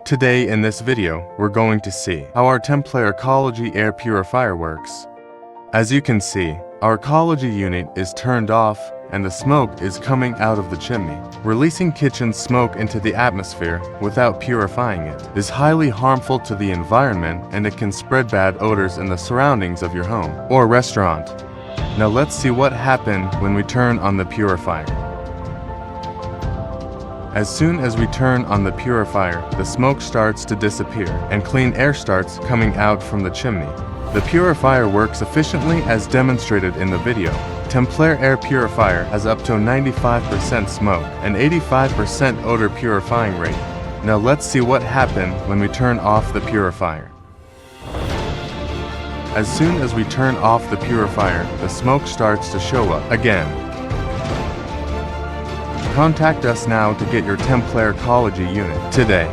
Today in this video, we're going to see how our TEMPLAIR Ecology air purifier works. As you can see, our Ecology unit is turned off and the smoke is coming out of the chimney. Releasing kitchen smoke into the atmosphere without purifying it is highly harmful to the environment, and it can spread bad odors in the surroundings of your home or restaurant. Now let's see what happens when we turn on the purifier. As soon as we turn on the purifier, the smoke starts to disappear and clean air starts coming out from the chimney. The purifier works efficiently as demonstrated in the video. TEMPLAIR air purifier has up to 95% smoke and 85% odor purifying rate. Now let's see what happens when we turn off the purifier. As soon as we turn off the purifier, the smoke starts to show up again. Contact us now to get your TEMPLAIR Ecology unit today.